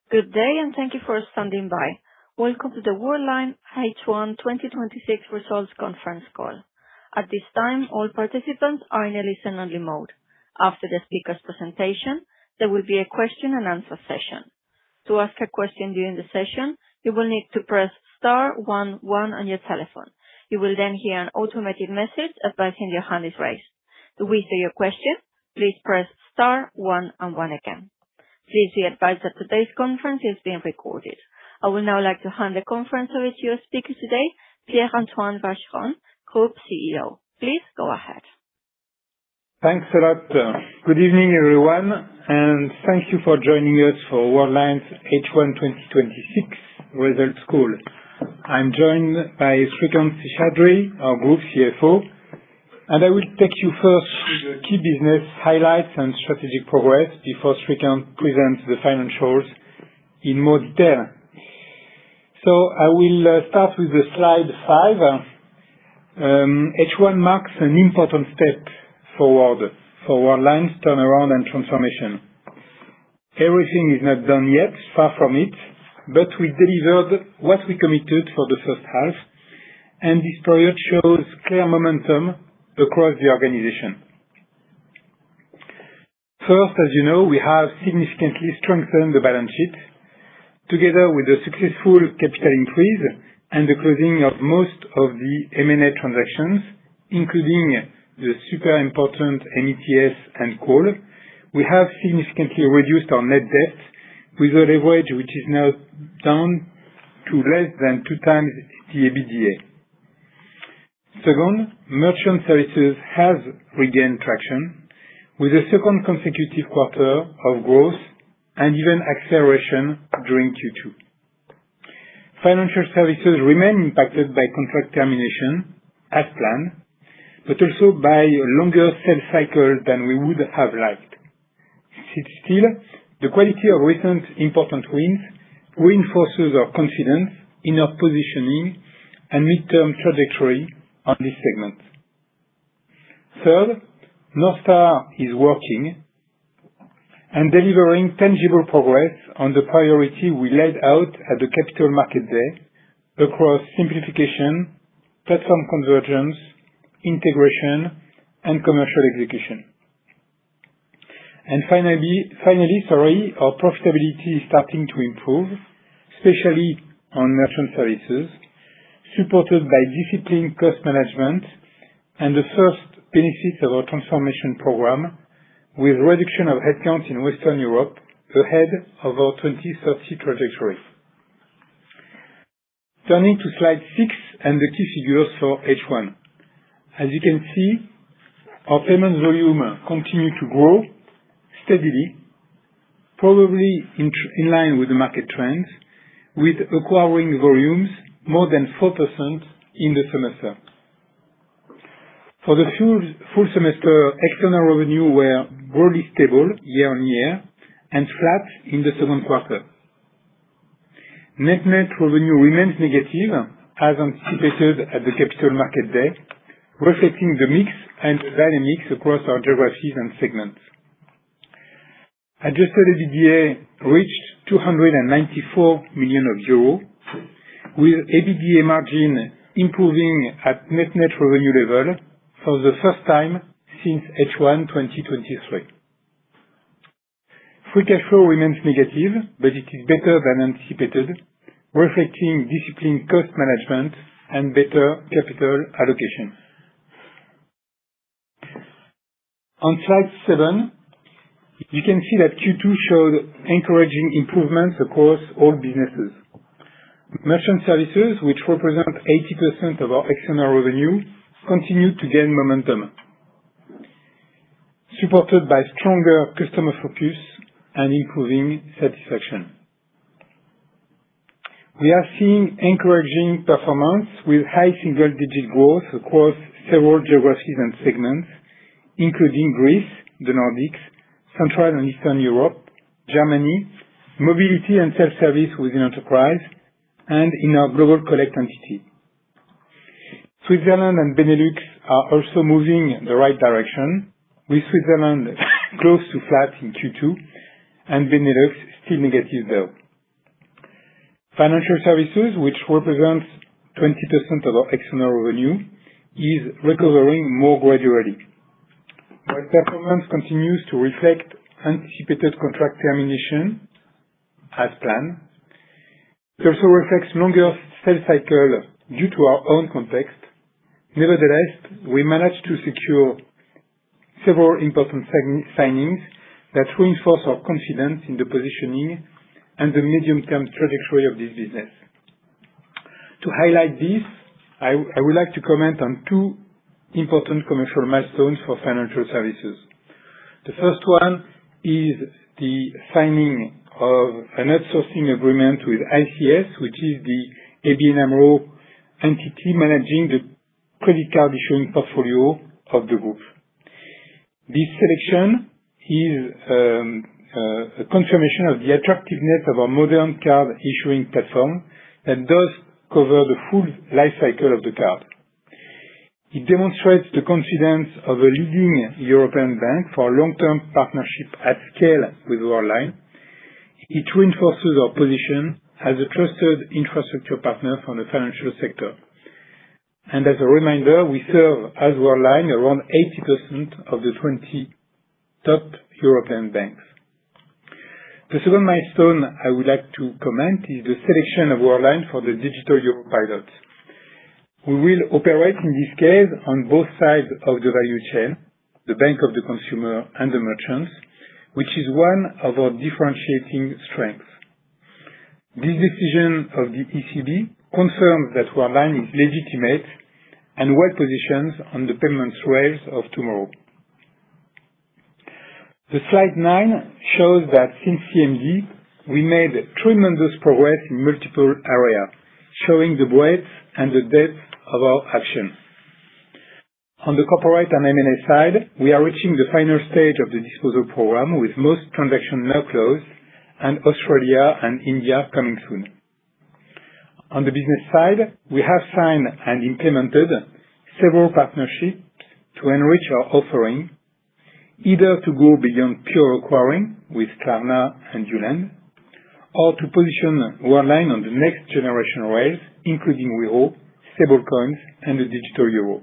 Good day, and thank you for standing by. Welcome to the Worldline H1 2026 Results Conference Call. At this time, all participants are in a listen-only mode. After the speaker's presentation, there will be a question and answer session. To ask a question during the session, you will need to press star 11 on your telephone. You will then hear an automated message advising your hand is raised. To withdraw your question, please press star 1 and 1 again. Please be advised that today's conference is being recorded. I would now like to hand the conference over to your speaker today, Pierre-Antoine Vacheron, Group CEO. Please go ahead. Thanks a lot. Good evening, everyone, and thank you for joining us for Worldline's H1 2026 results call. I'm joined by Srikanth Seshadri, our Group CFO, and I will take you first through the key business highlights and strategic progress before Srikanth presents the financials in more detail. So I will start with the slide 5. H1 marks an important step forward for Worldline's turnaround and transformation. Everything is not done yet, far from it, but we delivered what we committed for the first half, and this period shows clear momentum across the organization. First, as you know, we have significantly strengthened the balance sheet, together with a successful capital increase and the closing of most of the M&A transactions, including the super important METS and call. We have significantly reduced our net debt with a leverage which is now down to less than 2 times the EBITDA. Second, Merchant Services has regained traction with a second consecutive quarter of growth and even acceleration during Q2. Financial Services remain impacted by contract termination as planned, but also by a longer sales cycle than we would have liked. Still, the quality of recent important wins reinforces our confidence in our positioning and midterm trajectory on this segment. Third, North Star is working and delivering tangible progress on the priority we laid out at the Capital Market Day across simplification, platform convergence, integration, and commercial execution. And finally, our profitability is starting to improve, especially on Merchant Services, supported by disciplined cost management and the first benefits of our transformation program, with reduction of headcount in Western Europe ahead of our 2030 trajectory. Turning to slide 6 and the key figures for H1. As you can see, our payment volume continue to grow steadily, probably in line with the market trends, with acquiring volumes more than 4% in the semester. For the full semester, external revenue were broadly stable year-on-year and flat in the second quarter. Net revenue remains negative, as anticipated at the Capital Market Day, reflecting the mix and the dynamics across our geographies and segments. Adjusted EBITDA reached 294 million euros, with EBITDA margin improving at net revenue level for the first time since H1 2023. Free cash flow remains negative, but it is better than anticipated, reflecting disciplined cost management and better capital allocation. On slide 7, you can see that Q2 showed encouraging improvements across all businesses. Merchant Services, which represent 80% of our external revenue, continue to gain momentum, supported by stronger customer focus and improving satisfaction. We are seeing encouraging performance with high single-digit growth across several geographies and segments, including Greece, the Nordics, Central and Eastern Europe, Germany, mobility and self-service within enterprise, and in our global collect entity. Switzerland and Benelux are also moving in the right direction, with Switzerland close to flat in Q2 and Benelux still negative though. Financial services, which represents 20% of our external revenue, is recovering more gradually. While performance continues to reflect anticipated contract termination as planned, it also reflects longer sales cycle due to our own context. Nevertheless, we managed to secure several important signings that reinforce our confidence in the positioning and the medium-term trajectory of this business. To highlight this, I would like to comment on two important commercial milestones for financial services. The first one is the signing of an outsourcing agreement with ICS, which is the ABN AMRO entity managing the credit card issuing portfolio of the group. This selection is a confirmation of the attractiveness of our modern card issuing platform that does cover the full life cycle of the card. It demonstrates the confidence of a leading European bank for a long-term partnership at scale with Worldline. It reinforces our position as a trusted infrastructure partner for the financial sector. And as a reminder, we serve as Worldline around 80% of the 20 top European banks. The second milestone I would like to comment is the selection of Worldline for the Digital Euro pilot. We will operate in this case on both sides of the value chain, the bank of the consumer and the merchants, which is one of our differentiating strengths. This decision of the ECB confirms that Worldline is legitimate and well-positioned on the payments rails of tomorrow. The slide 9 shows that since CMD, we made tremendous progress in multiple areas, showing the breadth and the depth of our action. On the corporate and M&A side, we are reaching the final stage of the disposal program, with most transactions now closed and Australia and India coming soon. On the business side, we have signed and implemented several partnerships to enrich our offering, either to go beyond pure acquiring with Klarna and Uland, or to position Worldline on the next generation rails, including Wero, stablecoins, and the digital euro.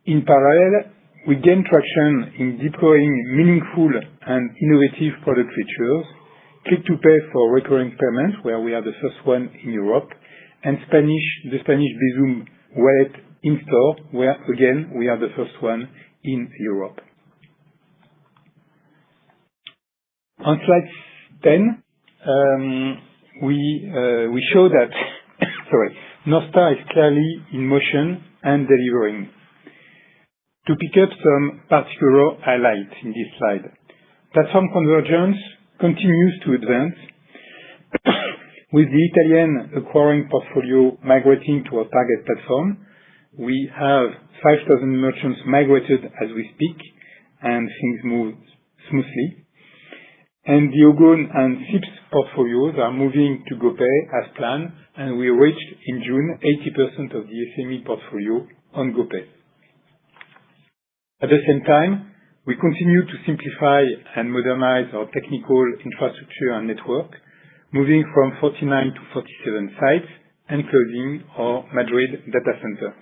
In parallel, we gain traction in deploying meaningful and innovative product features, Click to Pay for recurring payments, where we are the first one in Europe, and the Spanish Bizum wallet in-store, where again we are the first one in Europe. On slide 10, we show that North Star is clearly in motion and delivering. To pick up some particular highlights in this slide, platform convergence continues to advance, with the Italian acquiring portfolio migrating to our target platform. We have 5,000 merchants migrated as we speak, and things move smoothly. And the Ogone and SIPS portfolios are moving to GoPay as planned, and we reached in June 80% of the SME portfolio on GoPay. At the same time, we continue to simplify and modernize our technical infrastructure and network, moving from 49 to 47 sites and closing our Madrid data center.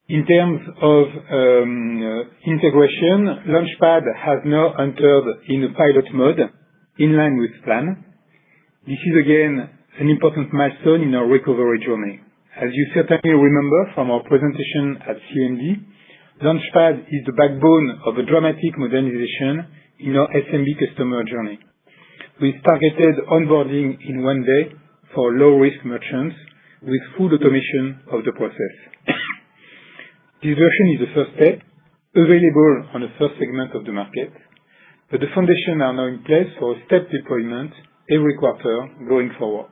In terms of integration, Launchpad has now entered in a pilot mode in line with plan. This is again an important milestone in our recovery journey. As you certainly remember from our presentation at CMD, Launchpad is the backbone of a dramatic modernization in our SMB customer journey, with targeted onboarding in one day for low-risk merchants with full automation of the process. This version is the first step, available on the first segment of the market, but the foundations are now in place for a step deployment every quarter going forward.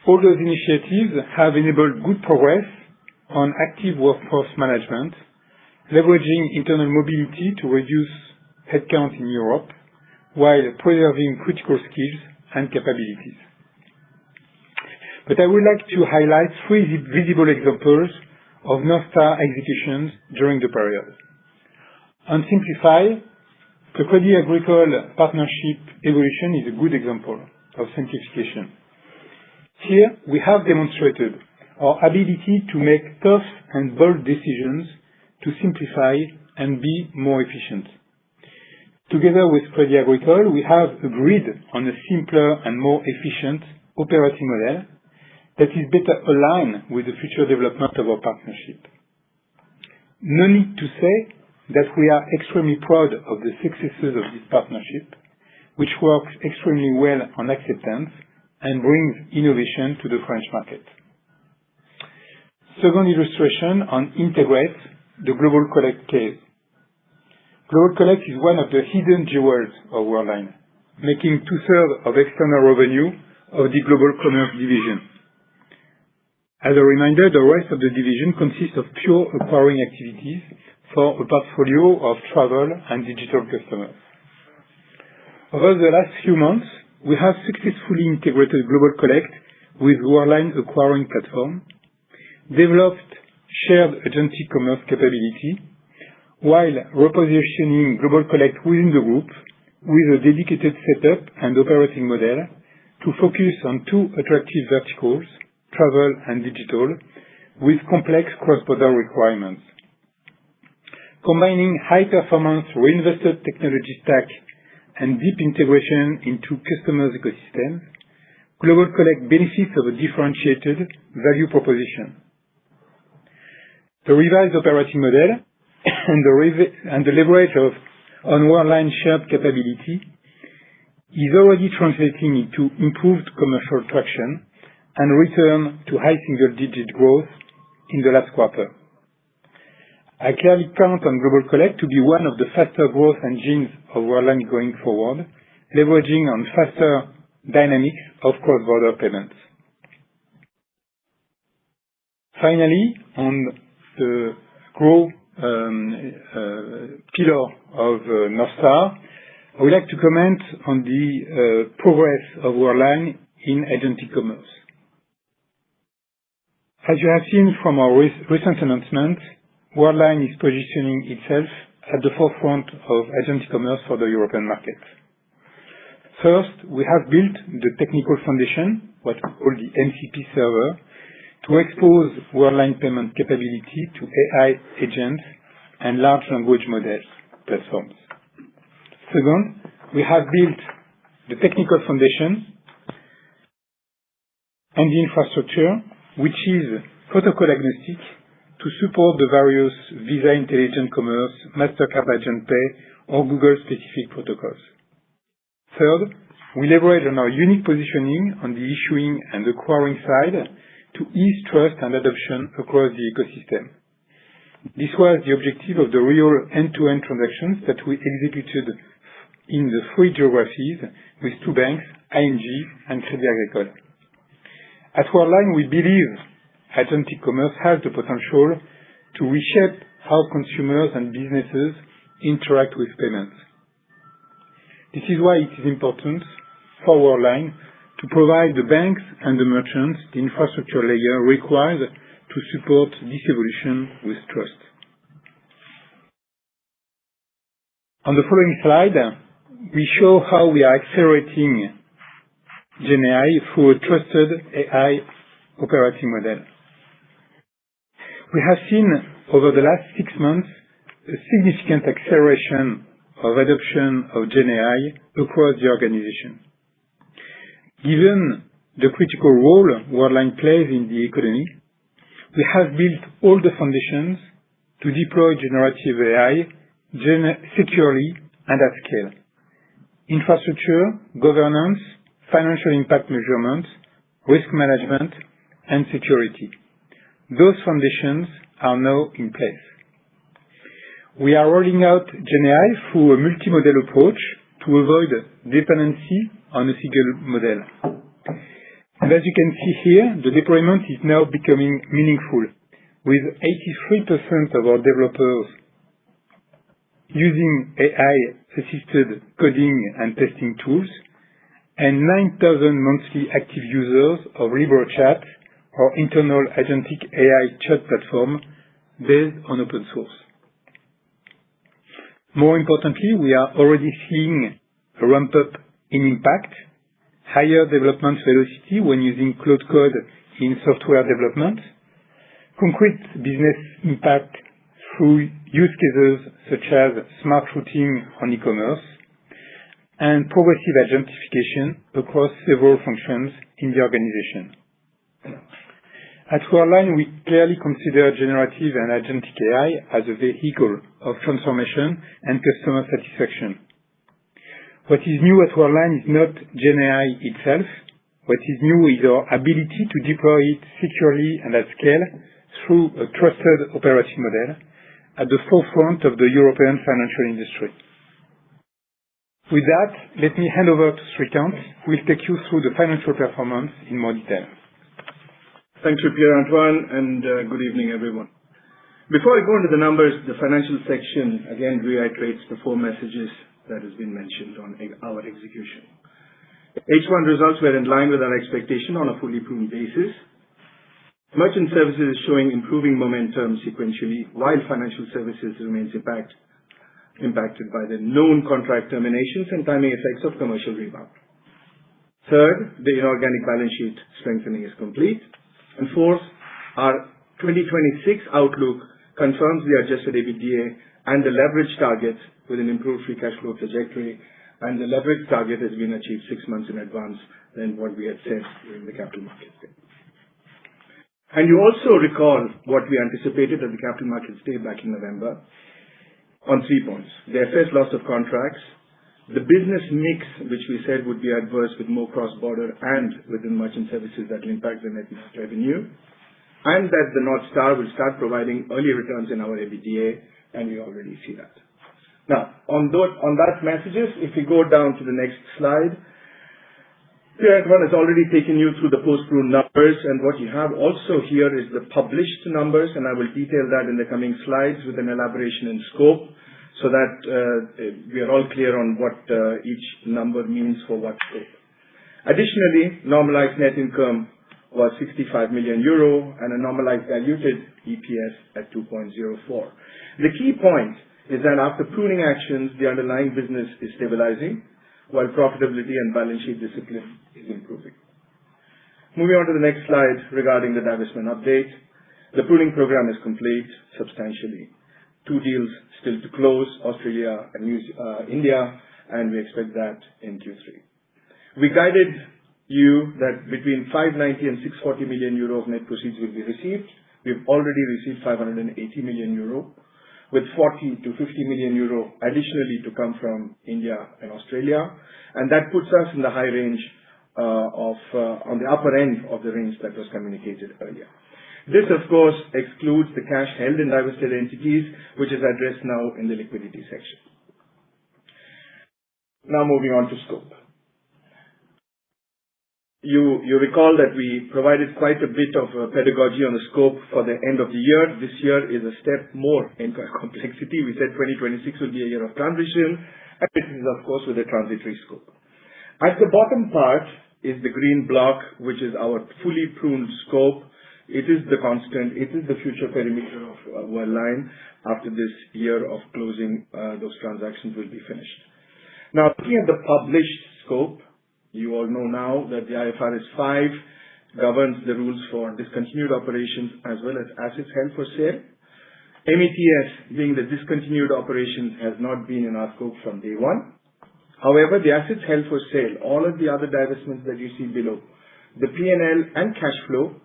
All those initiatives have enabled good progress on active workforce management, leveraging internal mobility to reduce headcount in Europe, while preserving critical skills and capabilities. But I would like to highlight 3 visible examples of North Star executions during the period. On Simplify, The Crédit Agricole partnership evolution is a good example of simplification. Here, we have demonstrated our ability to make tough and bold decisions to simplify and be more efficient. Together with Crédit Agricole, we have agreed on a simpler and more efficient operating model that is better aligned with the future development of our partnership. No need to say that we are extremely proud of the successes of this partnership, which works extremely well on acceptance and brings innovation to the French market. Second illustration on integrate the Global Collect case. Global Collect is one of the hidden jewels of Worldline, making 2/3 of external revenue of the Global Commerce division. As a reminder, the rest of the division consists of pure acquiring activities for a portfolio of travel and digital customers. Over the last few months, we have successfully integrated Global Collect with Worldline acquiring platform, developed shared agentic commerce capability, while repositioning Global Collect within the group with a dedicated setup and operating model to focus on two attractive verticals, travel and digital, with complex cross-border requirements. Combining high-performance reinvested technology stack and deep integration into customers' ecosystems, Global Collect benefits of a differentiated value proposition. The revised operating model and the leverage on Worldline shared capability is already translating into improved commercial traction and return to high single-digit growth in the last quarter. I clearly count on Global Collect to be one of the faster growth engines of Worldline going forward, leveraging on faster dynamics of cross-border payments. Finally, on the growth pillar of North Star, I would like to comment on the progress of Worldline in agentic commerce. As you have seen from our recent announcement, Worldline is positioning itself at the forefront of agentic commerce for the European market. First, we have built the technical foundation, what we call the MCP server, to expose Worldline payment capability to AI agents and large language models platforms. Second, we have built the technical foundation and the infrastructure, which is protocol agnostic, to support the various Visa Intelligent Commerce, MasterCard Agent Pay, or Google-specific protocols. Third, we leverage on our unique positioning on the issuing and acquiring side to ease trust and adoption across the ecosystem. This was the objective of the real end-to-end transactions that we executed in the 3 geographies with 2 banks, ING and Crédit Agricole. At Worldline, we believe agentic commerce has the potential to reshape how consumers and businesses interact with payments. This is why it is important for Worldline to provide the banks and the merchants the infrastructure layer required to support this evolution with trust. On the following slide, we show how we are accelerating GenAI through a trusted AI operating model. We have seen over the last 6 months a significant acceleration of adoption of GenAI across the organization. Given the critical role Worldline plays in the economy, we have built all the foundations to deploy generative AI securely and at scale. Infrastructure, governance, financial impact measurement, risk management, and security. Those foundations are now in place. We are rolling out GenAI through a multimodal approach to avoid dependency on a single model. And as you can see here, the deployment is now becoming meaningful, with 83% of our developers using AI-assisted coding and testing tools, and 9,000 monthly active users of LibreChat, our internal agentic AI chat platform based on open source. More importantly, we are already seeing a ramp-up in impact, higher development velocity when using cloud code in software development, concrete business impact through use cases such as smart routing on e-commerce, and progressive agentification across several functions in the organization. At Worldline, we clearly consider generative and agentic AI as a vehicle of transformation and customer satisfaction. What is new at Worldline is not Gen AI itself. What is new is our ability to deploy it securely and at scale through a trusted operating model at the forefront of the European financial industry. With that, let me hand over to Srikanth, who will take you through the financial performance in more detail. Thank you, Pierre-Antoine, and good evening, everyone. Before I go into the numbers, the financial section again reiterates the 4 messages that has been mentioned on our execution. H1 results were in line with our expectation on a fully pruned basis. Merchant services is showing improving momentum sequentially, while financial services remains impacted by the known contract terminations and timing effects of commercial rebound. Third, the inorganic balance sheet strengthening is complete. And fourth, our 2026 outlook confirms the adjusted EBITDA and the leverage targets with an improved free cash flow trajectory, and the leverage target has been achieved 6 months in advance than what we had said during the Capital Markets Day. And you also recall what we anticipated at the Capital Markets Day back in November on 3 points. The FS loss of contracts, the business mix, which we said would be adverse with more cross-border and within merchant services that will impact the net revenue, and that the North Star will start providing early returns in our EBITDA, and we already see that. Now, on that messages, if we go down to the next slide, Pierre-Antoine has already taken you through the post-prune numbers, and what you have also here is the published numbers, and I will detail that in the coming slides with an elaboration in scope, so that we are all clear on what each number means for what scope. Additionally, normalized net income was 65 million euro and a normalized diluted EPS at 2.04. The key point is that after pruning actions, the underlying business is stabilizing, while profitability and balance sheet discipline is improving. Moving on to the next slide regarding the divestment update. The pruning program is complete substantially. 2 deals still to close, Australia and India, and we expect that in Q3. We guided you that between 590 and 640 million euro of net proceeds will be received. We've already received 580 million euro, with 40 to 50 million euro additionally to come from India and Australia, and that puts us in the high range on the upper end of the range that was communicated earlier. This, of course, excludes the cash held in divested entities, which is addressed now in the liquidity section. Now moving on to scope. You recall that we provided quite a bit of pedagogy on the scope for the end of the year. This year is a step more in complexity. We said 2026 will be a year of transition, and this is, of course, with a transitory scope. At the bottom part is the green block, which is our fully pruned scope. It is the constant, it is the future perimeter of Worldline after this year of closing those transactions will be finished. Now, looking at the published scope, you all know now that the IFRS 5 governs the rules for discontinued operations as well as assets held for sale. METS, being the discontinued operations, has not been in our scope from day one. However, the assets held for sale, all of the other divestments that you see below, the P&L and cash flow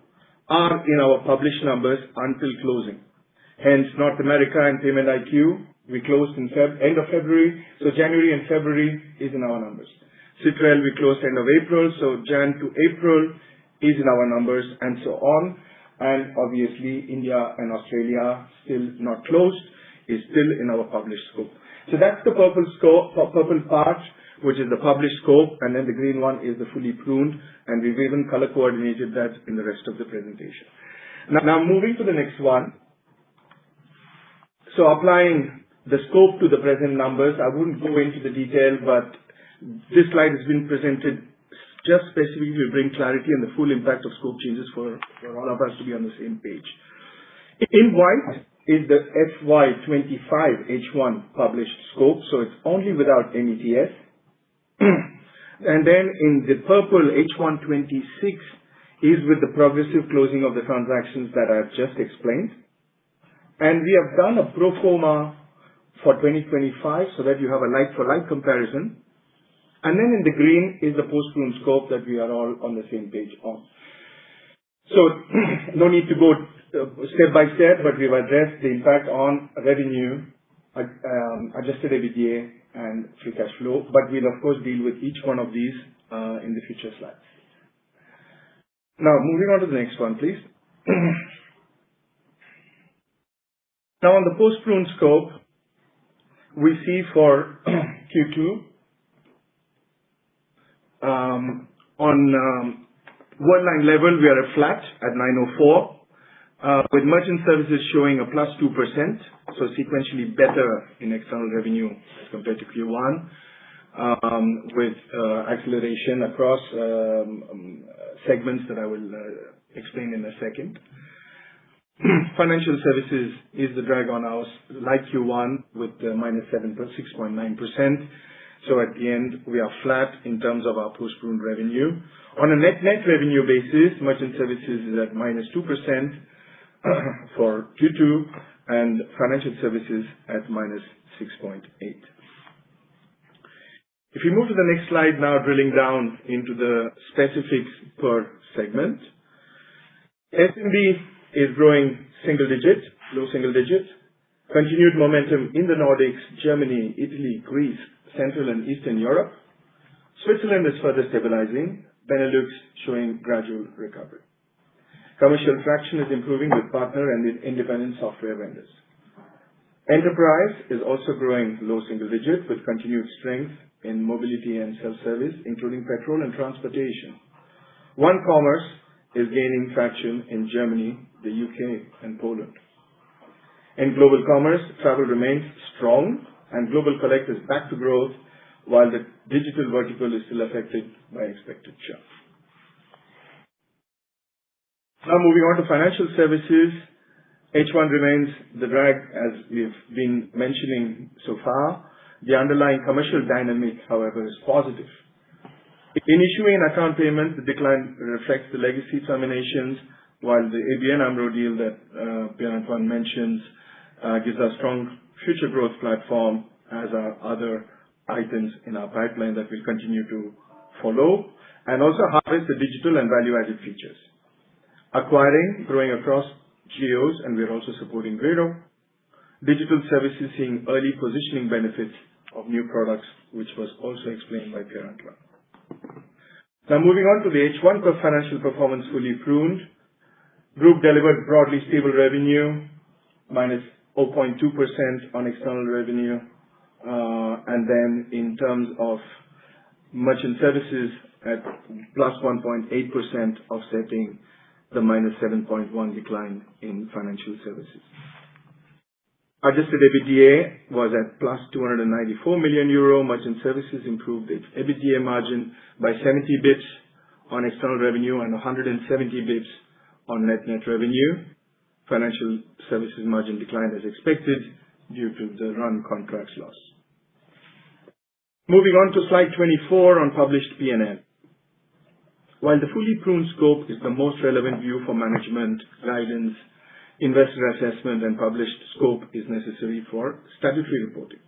are in our published numbers until closing. Hence, North America and Payment IQ, we closed in end of February, so January and February is in our numbers. Citrel, we closed end of April, so Jan to April is in our numbers, and so on. And obviously, India and Australia, still not closed, is still in our published scope. So that's the purple part, which is the published scope, and then the green one is the fully pruned, and we've even color coordinated that in the rest of the presentation. Now moving to the next one. So applying the scope to the present numbers, I wouldn't go into the detail, but this slide has been presented just specifically to bring clarity and the full impact of scope changes for all of us to be on the same page. In white, is the FY25 H1 published scope, so it's only without METS. And then in the purple, H126 is with the progressive closing of the transactions that I've just explained. And we have done a pro forma for 2025 so that you have a like-for-like comparison. And then in the green is the post-prune scope that we are all on the same page on. So no need to go step by step, but we've addressed the impact on revenue, adjusted EBITDA, and free cash flow. But we'll of course deal with each one of these in the future slides. Now moving on to the next one, please. Now on the post-prune scope, we see for Q2 on Worldline level, we are flat at 904, with merchant services showing a plus 2%, so sequentially better in external revenue as compared to Q1, with acceleration across segments that I will explain in a second. Financial services is the drag on us, like Q1, with minus 6.9%. So at the end, we are flat in terms of our post-prune revenue. On a net revenue basis, merchant services is at minus 2% for Q2, and financial services at minus 6.8%. If you move to the next slide now, drilling down into the specifics per segment. SMB is growing low single digit. Continued momentum in the Nordics, Germany, Italy, Greece, Central and Eastern Europe. Switzerland is further stabilizing. Benelux showing gradual recovery. Commercial traction is improving with partner and with independent software vendors. Enterprise is also growing low single digit with continued strength in mobility and self-service, including petrol and transportation. One Commerce is gaining traction in Germany, the UK, and Poland. In global commerce, travel remains strong, and Global Collect is back to growth, while the digital vertical is still affected by expected churn. Now moving on to financial services. H1 remains the drag, as we've been mentioning so far. The underlying commercial dynamic, however, is positive. In issuing and account payments, the decline reflects the legacy terminations, while the ABN AMRO deal that Pierre-Antoine mentions gives us strong future growth platform, as are other items in our pipeline that will continue to follow, and also harvest the digital and value-added features. Acquiring, growing across geos, and we're also supporting Grado. Digital services seeing early positioning benefits of new products, which was also explained by Pierre-Antoine. Now moving on to the H1 financial performance fully pruned. Group delivered broadly stable revenue, minus 0.2% on external revenue. And then in terms of merchant services at plus 1.8%, offsetting the minus 7.1 decline in financial services. Adjusted EBITDA was at plus 294 million euro. Merchant services improved its EBITDA margin by 70 bips on external revenue and 170 bips on net revenue. Financial services margin declined as expected due to the run contracts loss. Moving on to slide 24 on published P&L. While the fully pruned scope is the most relevant view for management, guidance, investor assessment, and published scope is necessary for statutory reporting.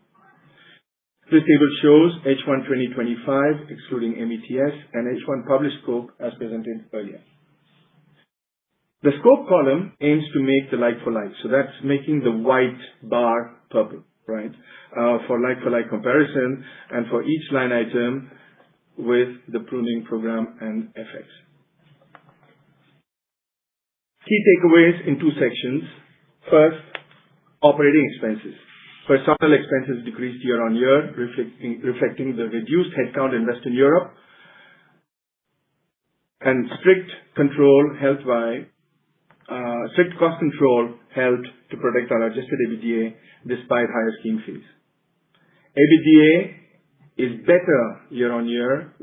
This table shows H1 2025, excluding METS, and H1 published scope as presented earlier. The scope column aims to make the like-for-like, so that's making the white bar purple, right? For like-for-like comparison, and for each line item with the pruning program and FX. Key takeaways in two sections. First, operating expenses. Personnel expenses decreased year-on-year, reflecting the reduced headcount in Western Europe, and strict cost control helped to protect our adjusted EBITDA despite higher scheme fees. EBITDA is better year-on-year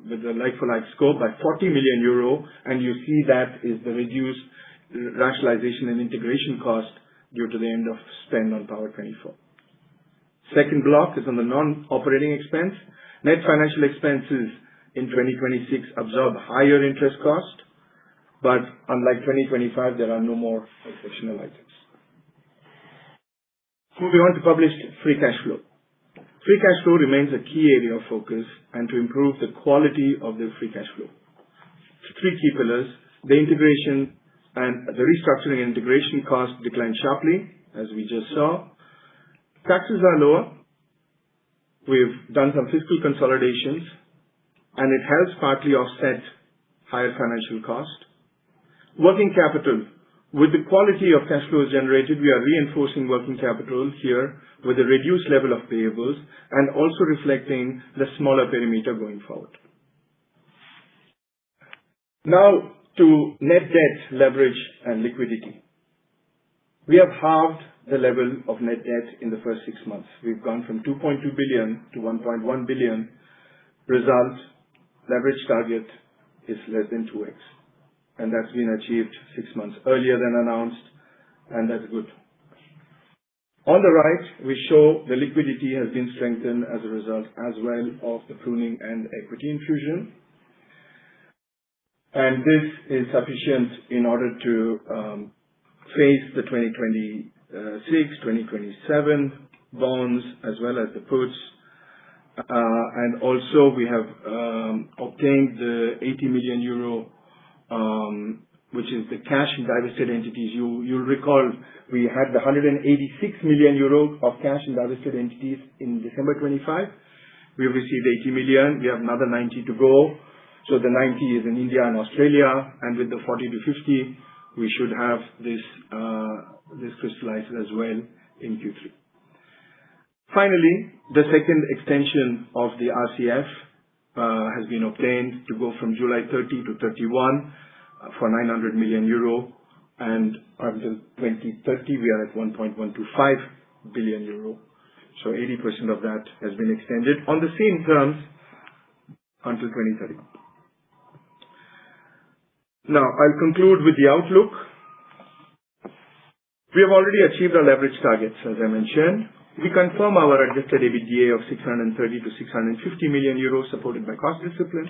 with the like-for-like scope by 40 million euro, and you see that is the reduced rationalization and integration cost due to the end of spend on Power24. Second block is on the non-operating expense. Net financial expenses in 2026 absorb higher interest cost, but unlike 2025, there are no more exceptional items. Moving on to published free cash flow. Free cash flow remains a key area of focus and to improve the quality of the free cash flow. Three key pillars: the integration and the restructuring and integration costs declined sharply, as we just saw. Taxes are lower. We've done some fiscal consolidations, and it helps partly offset higher financial cost. Working capital. With the quality of cash flows generated, we are reinforcing working capital here with a reduced level of payables and also reflecting the smaller perimeter going forward. Now to net debt, leverage, and liquidity. We have halved the level of net debt in the first 6 months. We've gone from 2.2 billion to 1.1 billion. Result, leverage target is less than 2x. And that's been achieved 6 months earlier than announced, and that's good. On the right, we show the liquidity has been strengthened as a result as well of the pruning and equity infusion. And this is sufficient in order to face the 2026, 2027 bonds as well as the puts. And also we have obtained the 80 million euro, which is the cash in divested entities. You'll recall we had the 186 million euro of cash in divested entities in December 25. We have received 80 million. We have another 90 to go. So the 90 is in India and Australia, and with the 40 to 50, we should have this crystallized as well in Q3. Finally, the second extension of the RCF has been obtained to go from July 30 to 31 for 900 million euro, and until 2030 we are at 1.125 billion euro. So 80% of that has been extended on the same terms until 2030. Now, I'll conclude with the outlook. We have already achieved our leverage targets, as I mentioned. We confirm our adjusted EBITDA of 630 to 650 million euros, supported by cost discipline.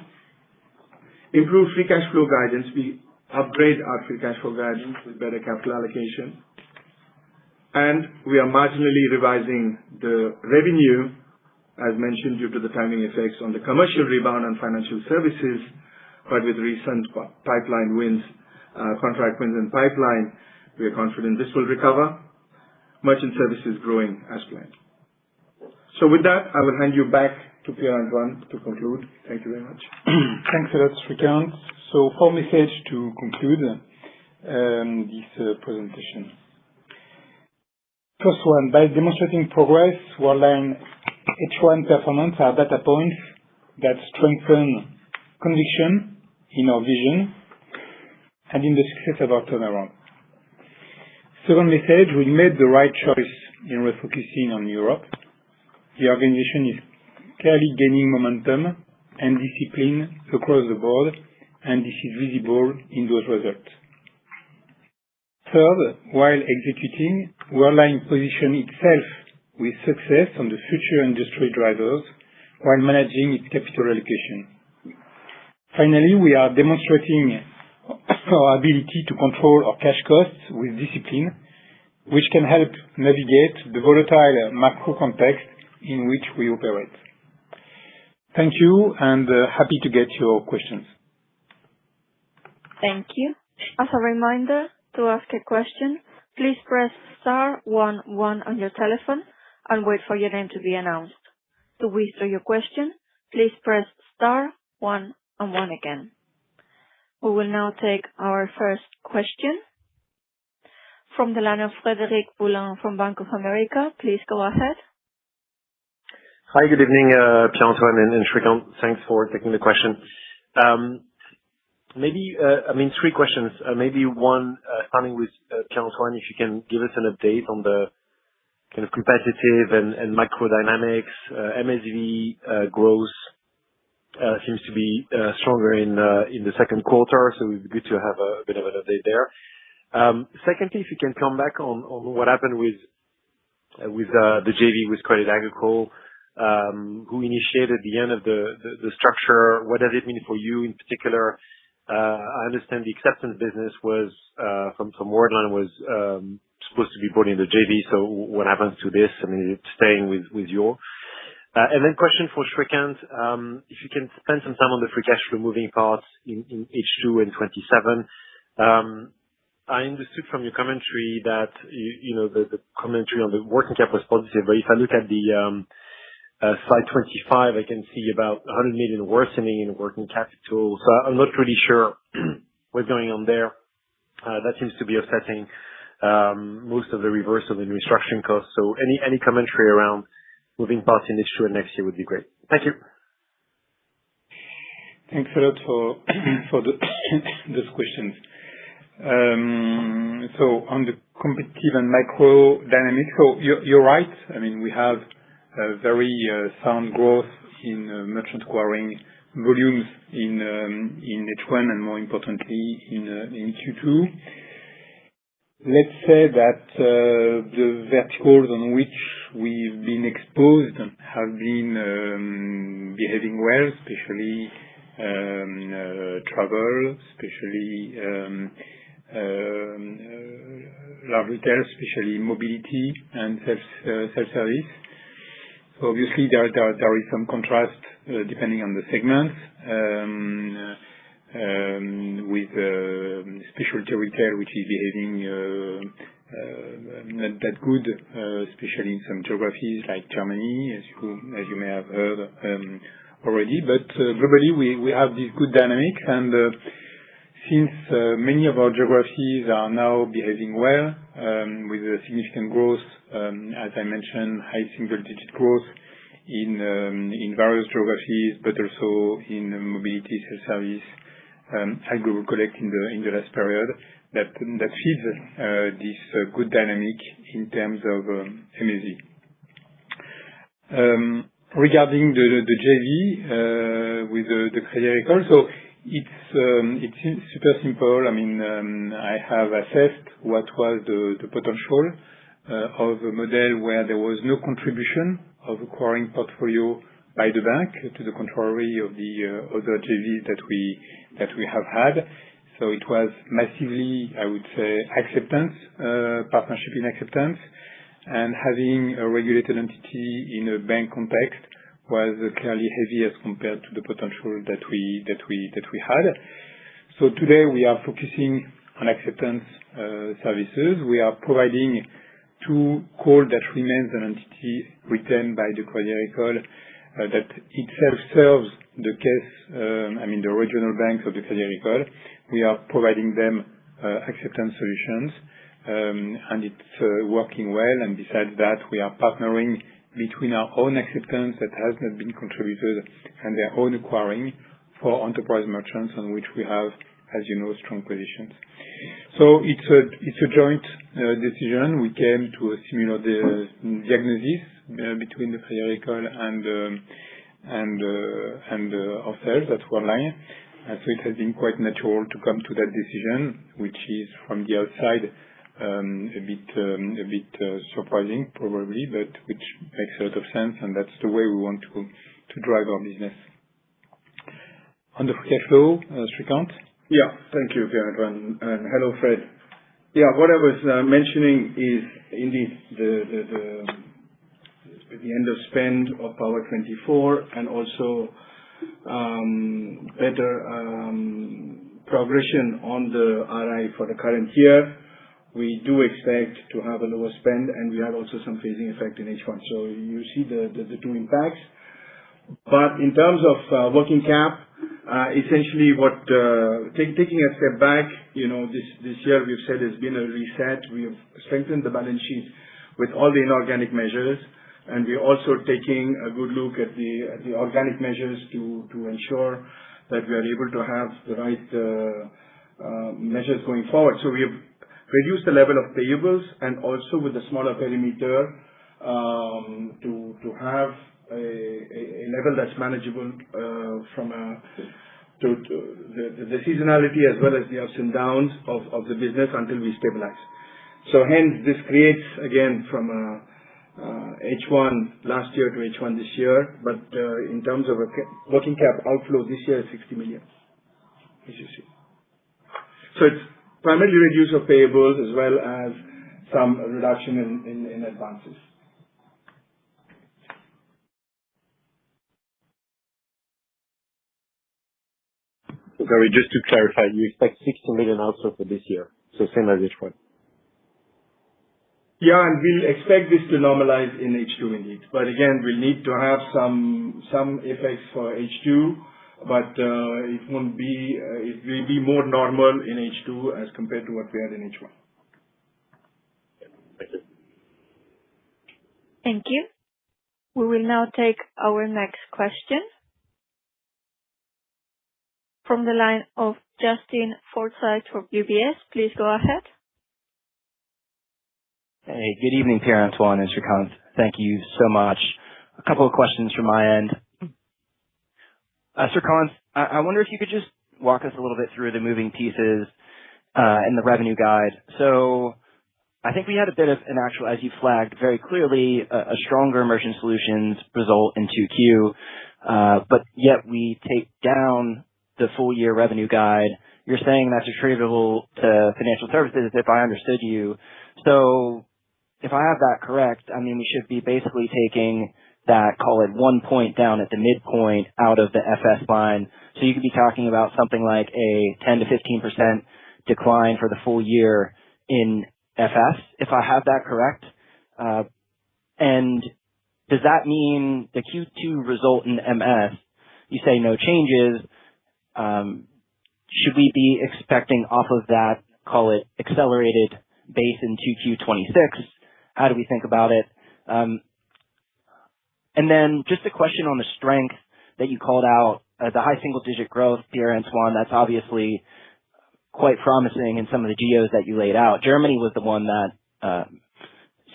Improved free cash flow guidance. We upgrade our free cash flow guidance with better capital allocation. And we are marginally revising the revenue, as mentioned, due to the timing effects on the commercial rebound and financial services, but with recent pipeline wins, contract wins and pipeline, we are confident this will recover. Merchant services growing as planned. So with that, I will hand you back to Pierre-Antoine to conclude. Thank you very much. Thanks a lot, Srikanth. So 4 messages to conclude this presentation. First one, by demonstrating progress, Worldline H1 performance are data points that strengthen conviction in our vision and in the success of our turnaround. Second message, we made the right choice in refocusing on Europe. The organization is clearly gaining momentum and discipline across the board, and this is visible in those results. Third, while executing, Worldline positioned itself with success on the future industry drivers while managing its capital allocation. Finally, we are demonstrating our ability to control our cash costs with discipline, which can help navigate the volatile macro context in which we operate. Thank you, and happy to get your questions. Thank you. As a reminder, to ask a question, please press *11 on your telephone and wait for your name to be announced. To withdraw your question, please press *1 and 1 again. We will now take our first question from the line of Frederic Boulan from Bank of America. Please go ahead. Hi, good evening, Pierre-Antoine and Srikanth. Thanks for taking the question. Three questions. Maybe one, starting with Pierre-Antoine, if you can give us an update on the kind of competitive and micro dynamics. MSV growth seems to be stronger in the second quarter, so it would be good to have a bit of an update there. Secondly, if you can come back on what happened with the JV with Credit Agricole, who initiated the end of the structure. What does it mean for you in particular? I understand the acceptance business was from Worldline was supposed to be brought in the JV. So what happens to this? I mean, it's staying with your. And then question for Shrikant, if you can spend some time on the free cash flow moving parts in H2 and 27. I understood from your commentary that the commentary on the working cap was positive, but if I look at the slide 25, I can see about 100 million worsening in working capital. So I'm not really sure what's going on there. That seems to be offsetting most of the reversal in restructuring costs. So any commentary around moving parts in H2 and next year would be great. Thank you. Thanks a lot for those questions. So on the competitive and macro dynamics, so you're right. I mean, we have a very sound growth in merchant acquiring volumes in H1 and more importantly in Q2. Let's say that the verticals on which we've been exposed have been behaving well, especially travel, especially large retail, especially mobility and self-service. So obviously there is some contrast depending on the segments. With specialty retail, which is behaving not that good, especially in some geographies like Germany, as you may have heard already. But globally, we have these good dynamics, and since many of our geographies are now behaving well, with a significant growth, as I mentioned, high single-digit growth in various geographies, but also in mobility, self-service, and global collect in the last period, that feeds this good dynamic in terms of MSV. Regarding the JV with the Crédit Agricole, so it's super simple. I mean, I have assessed what was the potential of a model where there was no contribution of acquiring portfolio by the bank, to the contrary of the other JVs that we have had. So it was massively, I would say, acceptance, partnership in acceptance, and having a regulated entity in a bank context was clearly heavy as compared to the potential that we had. So today we are focusing on acceptance services. We are providing to call that remains an entity retained by the Crédit Agricole that itself serves the case, the regional banks of the Crédit Agricole. We are providing them acceptance solutions, and it's working well. And besides that, we are partnering between our own acceptance that has not been contributed and their own acquiring for enterprise merchants on which we have, as you know, strong positions. So it's a joint decision. We came to a similar diagnosis between the Crédit Agricole and ourselves at Worldline. So it has been quite natural to come to that decision, which is from the outside a bit surprising probably, but which makes a lot of sense, and that's the way we want to drive our business. On the free cash flow, Shrikant? Yeah, thank you, Pierre-Antoine, and hello, Fred. Yeah, what I was mentioning is indeed the end of spend of Power24 and also better progression on the RI for the current year. We do expect to have a lower spend, and we have also some phasing effect in H1. So you see the two impacts. But in terms of working cap, essentially what taking a step back, this year we've said has been a reset. We have strengthened the balance sheet with all the inorganic measures, and we're also taking a good look at the organic measures to ensure that we are able to have the right measures going forward. So we have reduced the level of payables, and also with the smaller perimeter to have a level that's manageable from a the seasonality as well as the ups and downs of the business until we stabilize. Hence, this creates, again, from H1 last year to H1 this year, but in terms of a working cap outflow this year is 60 million, as you see. It's primarily reduce of payables as well as some reduction in advances. Gary, just to clarify, you expect 60 million outflow for this year, so same as H1. Yeah, and we'll expect this to normalize in H2 indeed. But again, we'll need to have some effects for H2, but it will be more normal in H2 as compared to what we had in H1. Thank you. Thank you. We will now take our next question from the line of Justin Forsythe from UBS. Please go ahead. Hey, good evening, Pierre-Antoine and Srikanth. Thank you so much. A couple of questions from my end. Srikanth, I wonder if you could just walk us a little bit through the moving pieces in the revenue guide. So I think we had a bit of an actual, as you flagged very clearly, a stronger Merchant Solutions result in 2Q, but yet we take down the full year revenue guide. You're saying that's attributable to Financial Services, if I understood you. So if I have that correct, I mean, we should be basically taking that, call it 1 point down at the midpoint out of the FS line. So you could be talking about something like a 10 to 15% decline for the full year in FS, if I have that correct. And does that mean the Q2 result in MS, you say no changes, should we be expecting off of that, call it accelerated base in 2Q26? How do we think about it? And then just a question on the strength that you called out, the high single-digit growth, Pierre-Antoine, that's obviously quite promising in some of the geos that you laid out. Germany was the one that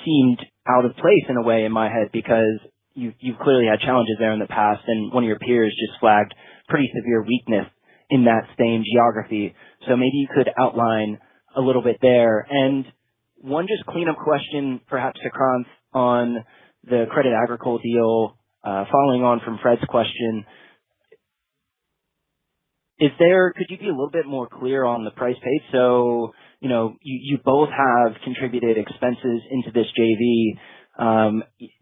seemed out of place in a way in my head because you've clearly had challenges there in the past, and one of your peers just flagged pretty severe weakness in that same geography. So maybe you could outline a little bit there. And one just cleanup question, perhaps, Srikanth, on the Crédit Agricole deal, following on from Fred's question. Could you be a little bit more clear on the price paid? So, you both have contributed expenses into this JV.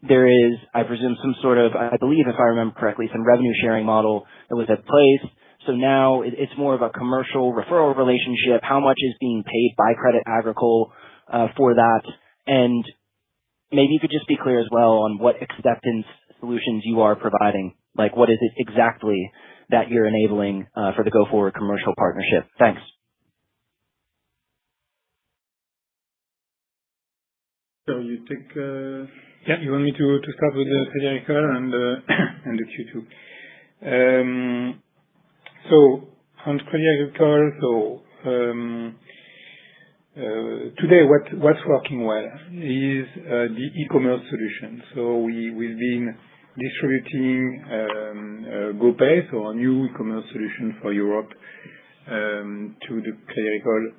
There is, I presume, some sort of, I believe, if I remember correctly, some revenue sharing model that was at place. So now it's more of a commercial referral relationship. How much is being paid by Crédit Agricole for that? And maybe you could just be clear as well on what acceptance solutions you are providing. Like, what is it exactly that you're enabling for the go-forward commercial partnership? Thanks. So you take... Yeah, you want me to start with the Crédit Agricole and the Q2. So on Crédit Agricole, today what's working well is the e-commerce solution. So we've been distributing GoPay, so a new e-commerce solution for Europe, to the Crédit Agricole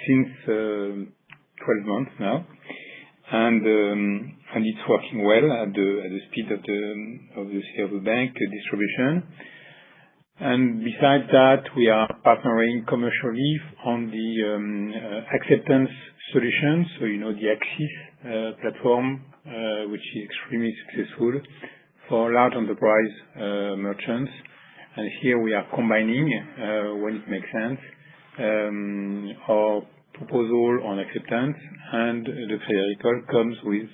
since 12 months now, and it's working well at the speed of the bank distribution. And besides that, we are partnering commercially on the acceptance solutions. So, the Axis platform, which is extremely successful for large enterprise merchants. And here we are combining, when it makes sense, our proposal on acceptance, and the Crédit Agricole comes with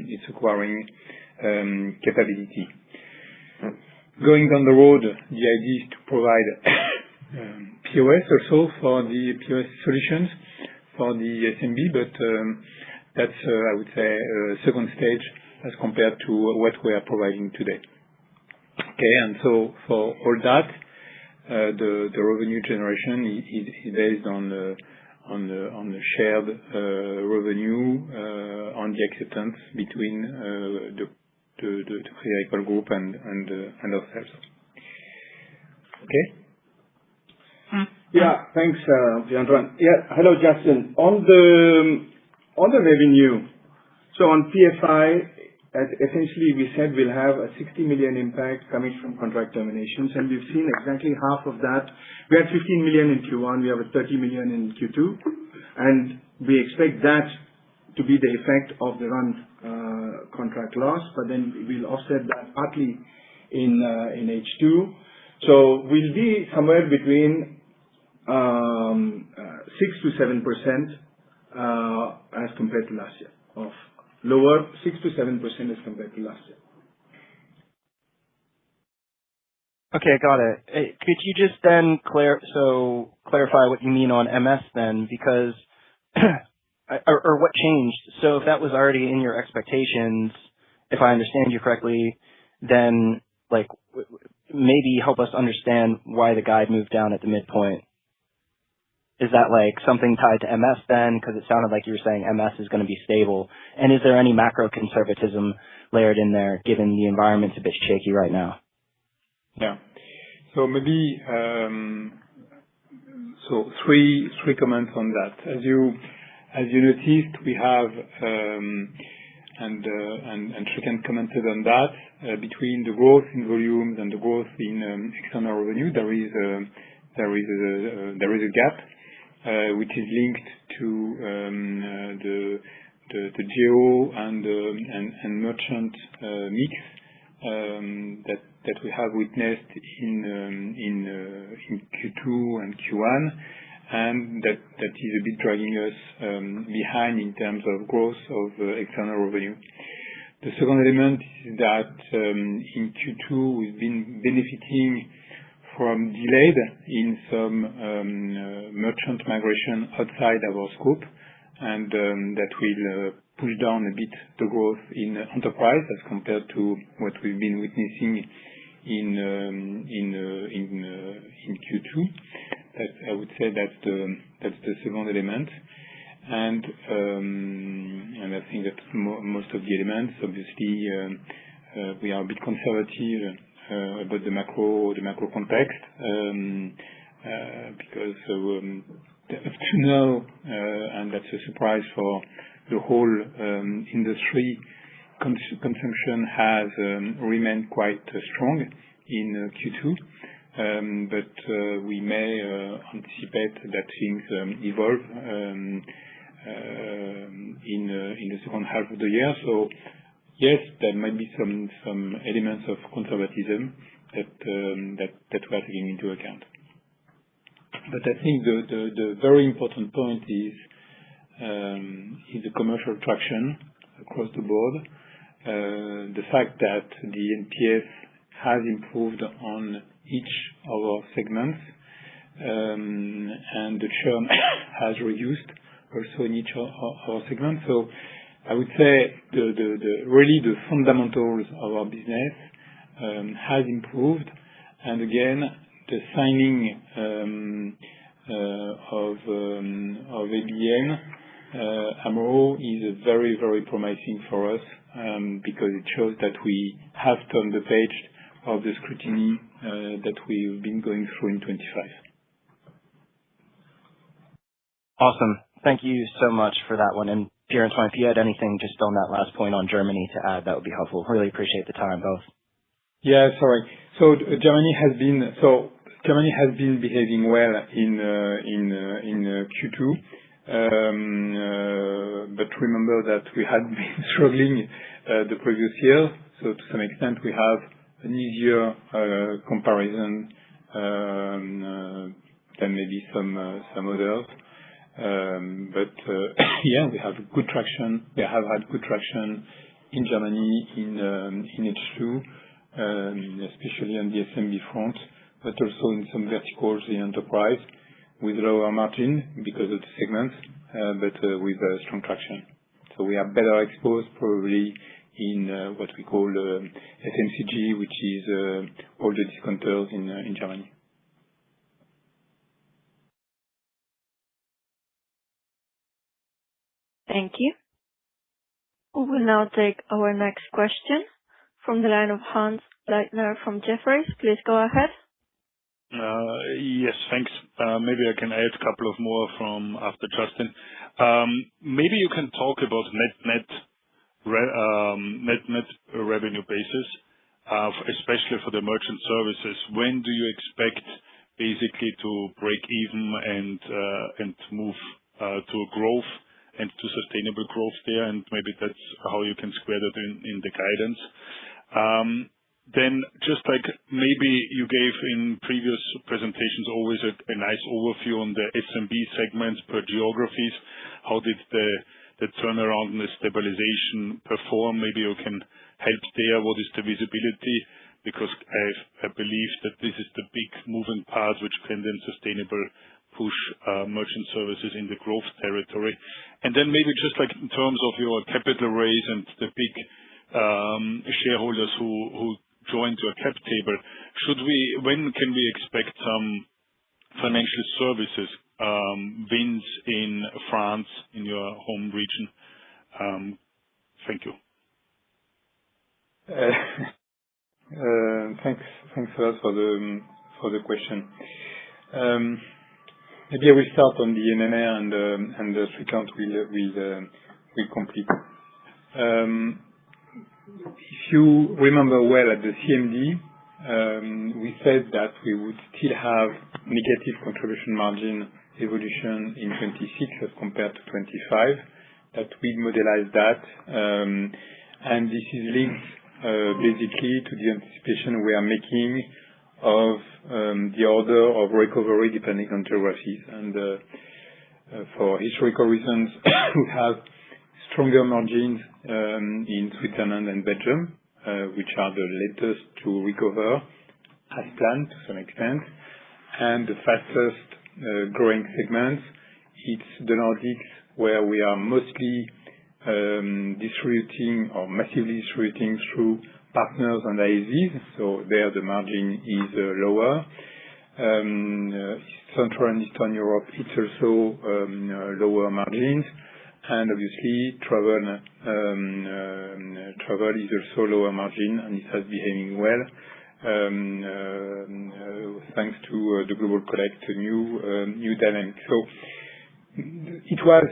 its acquiring capability. Going down the road, the idea is to provide POS also for the POS solutions for the SMB, but that's, I would say, a second stage as compared to what we are providing today. Okay, and so for all that, the revenue generation is based on the shared revenue on the acceptance between the Crédit Agricole group and ourselves. Okay? Yeah. Thanks, Pierre-Antoine. Yeah. Hello, Justin. On the revenue, so on PFI, essentially we said we'll have a 60 million impact coming from contract terminations, and we've seen exactly half of that. We had 15 million in Q1. We have a 30 million in Q2, and we expect that to be the effect of the run contract loss, but then we'll offset that partly in H2. So we'll be somewhere between 6 to 7% as compared to last year, of lower 6 to 7% as compared to last year. Okay, got it. Could you just then clarify what you mean on MS then, because or what changed? So if that was already in your expectations, if I understand you correctly, then like maybe help us understand why the guide moved down at the midpoint. Is that like something tied to MS then? Because it sounded like you were saying MS is going to be stable. And is there any macro conservatism layered in there, given the environment's a bit shaky right now? Yeah. So maybe three comments on that. As you noticed, we have and Srikanth commented on that, between the growth in volumes and the growth in external revenue, there is a gap, which is linked to the geo and merchant mix that we have witnessed in Q2 and Q1, and that is a bit dragging us behind in terms of growth of external revenue. The second element is that in Q2 we've been benefiting from delayed in some merchant migration outside our scope, and that will push down a bit the growth in enterprise as compared to what we've been witnessing in Q2. That I would say that's the second element, and I think that most of the elements, obviously, we are a bit conservative about the macro context, because up to now, and that's a surprise for the whole industry, consumption has remained quite strong in Q2, but we may anticipate that things evolve in the second half of the year. So yes, there might be some elements of conservatism that we are taking into account. But I think the very important point is the commercial traction across the board. The fact that the NPS has improved on each of our segments, and the churn has reduced also in each of our segments. So I would say really the fundamentals of our business has improved, and again the signing of ABN AMRO is very, very promising for us, because it shows that we have turned the page of the scrutiny that we've been going through in 25. Awesome. Thank you so much for that one. And Pierre-Antoine, if you had anything just on that last point on Germany to add, that would be helpful. Really appreciate the time, both. Yeah, sorry. So Germany has been behaving well in Q2. But remember that we had been struggling the previous year, so to some extent we have an easier comparison than maybe some others. But yeah, we have good traction. We have had good traction in Germany in H2, especially on the SMB front, but also in some verticals in enterprise with lower margin because of the segments, but with strong traction. So we are better exposed probably in what we call FMCG, which is all the discounters in Germany. Thank you. We will now take our next question from the line of Hans Leitner from Jefferies. Please go ahead. Yes, thanks. Maybe I can add a couple of more from after Justin. Maybe you can talk about net revenue basis, especially for the merchant services. When do you expect basically to break even and move to a growth and to sustainable growth there? And maybe that's how you can square that in the guidance. Then just like maybe you gave in previous presentations always a nice overview on the SMB segments per geographies. How did the turnaround and the stabilization perform? Maybe you can help there. What is the visibility? Because I believe that this is the big moving part which can then sustainable push merchant services in the growth territory. And then maybe just like in terms of your capital raise and the big shareholders who joined your cap table, when can we expect some financial services wins in France, in your home region? Thank you. Thanks a lot for the question. Maybe I will start on the M&A and the Srikanth will complete. If you remember well at the CMD, we said that we would still have negative contribution margin evolution in 26 as compared to 25, that we modelize that. And this is linked basically to the anticipation we are making of the order of recovery depending on geographies. And for historical reasons, we have stronger margins in Switzerland and Belgium, which are the latest to recover as planned to some extent. And the fastest growing segments, it's the Nordics, where we are mostly distributing or massively distributing through partners and ISVs. So there the margin is lower. Central and Eastern Europe, it's also lower margins. And obviously, travel is also lower margin, and it has behaving well, thanks to the Global Collect new dynamic. So it was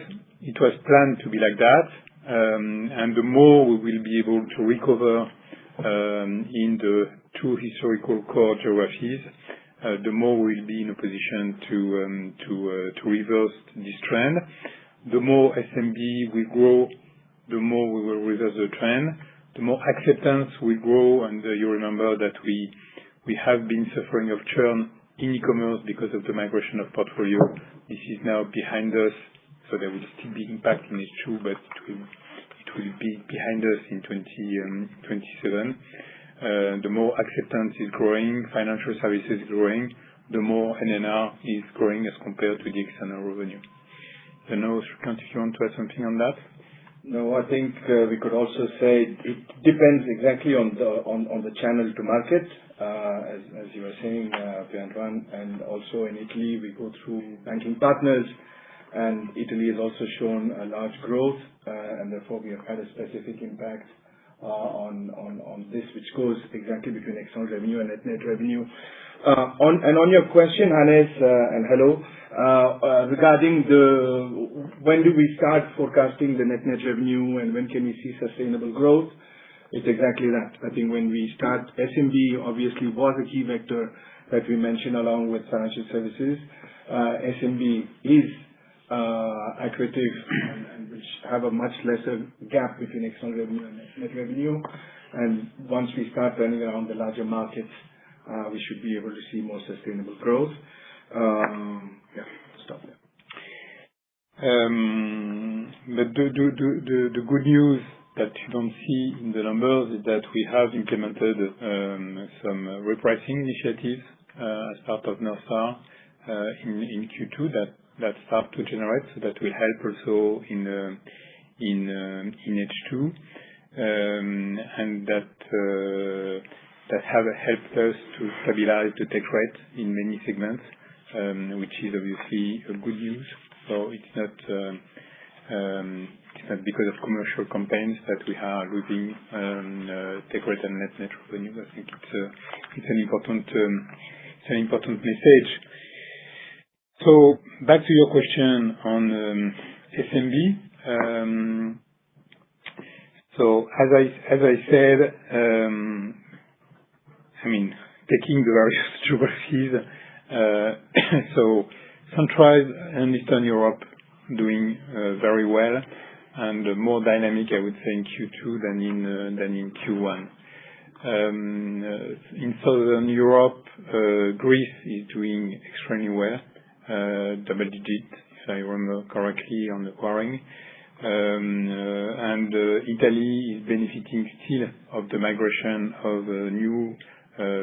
planned to be like that, and the more we will be able to recover in the two historical core geographies, the more we will be in a position to reverse this trend. The more SMB we grow, the more we will reverse the trend. The more acceptance we grow, and you remember that we have been suffering of churn in e-commerce because of the migration of portfolio. This is now behind us, so there will still be impact in H2, but it will be behind us in 2027. The more acceptance is growing, financial services is growing, the more NNR is growing as compared to the external revenue. I don't know, Srikanth, if you want to add something on that? No, I think we could also say it depends exactly on the channel to market, as you were saying, Pierre-Antoine, and also in Italy we go through banking partners, and Italy has also shown a large growth, and therefore we have had a specific impact on this, which goes exactly between external revenue and net revenue. On your question, Hannes, and hello, regarding when do we start forecasting the net revenue and when can we see sustainable growth? It's exactly that. I think when we start, SMB obviously was a key vector that we mentioned along with financial services. SMB is accretive and which have a much lesser gap between external revenue and net revenue. And once we start turning around the larger markets, we should be able to see more sustainable growth. Stop there. But the good news that you don't see in the numbers is that we have implemented some repricing initiatives as part of North Star in Q2 that start to generate, so that will help also in H2, and that have helped us to stabilize the take rate in many segments, which is obviously a good news. So it's not because of commercial campaigns that we are losing take rate and net revenue. I think it's an important It's an important message. So back to your question on SMB. So as I said, taking the various geographies, so Central and Eastern Europe doing very well and more dynamic, I would say, in Q2 than in Q1. In Southern Europe, Greece is doing extremely well, double digit, if I remember correctly, on acquiring. And Italy is benefiting still of the migration of new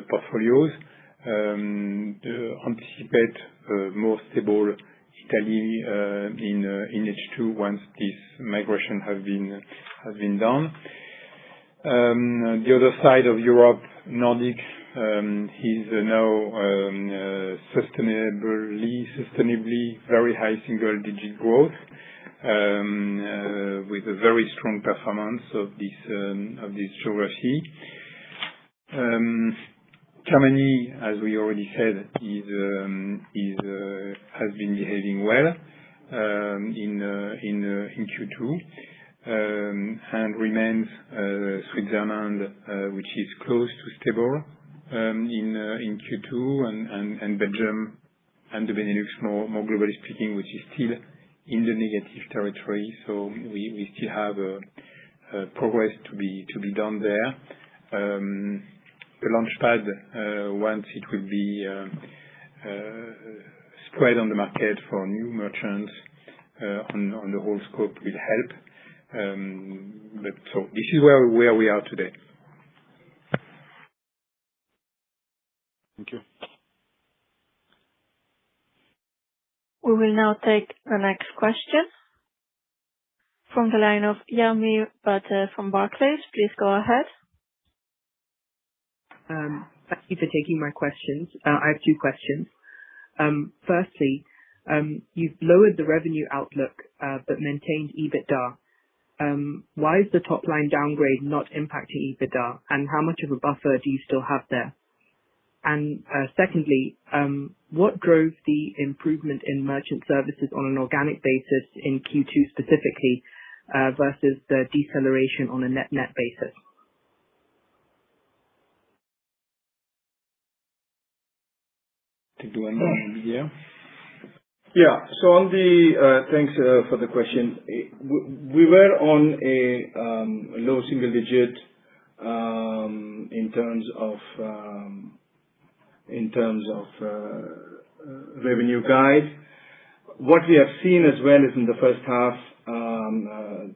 portfolios. Anticipate more stable Italy in H2 once this migration has been done. The other side of Europe, Nordics, is now sustainably very high single-digit growth, with a very strong performance of this geography. Germany, as we already said, has been behaving well in Q2, and remains Switzerland, which is close to stable in Q2, and Belgium and the Benelux, more globally speaking, which is still in the negative territory. So we still have progress to be done there. The launchpad, once it will be spread on the market for new merchants on the whole scope, will help. But so this is where we are today. Thank you. We will now take the next question from the line of Yami Bhatta from Barclays. Please go ahead. Thank you for taking my questions. I have two questions. Firstly, you've lowered the revenue outlook, but maintained EBITDA. Why is the top line downgrade not impacting EBITDA, and how much of a buffer do you still have there? And secondly, what drove the improvement in merchant services on an organic basis in Q2 specifically, versus the deceleration on a net basis? Take the one on EBITDA. Yeah. So on the thanks for the question. We were on a low single digit in terms of revenue guide. What we have seen as well is in the first half,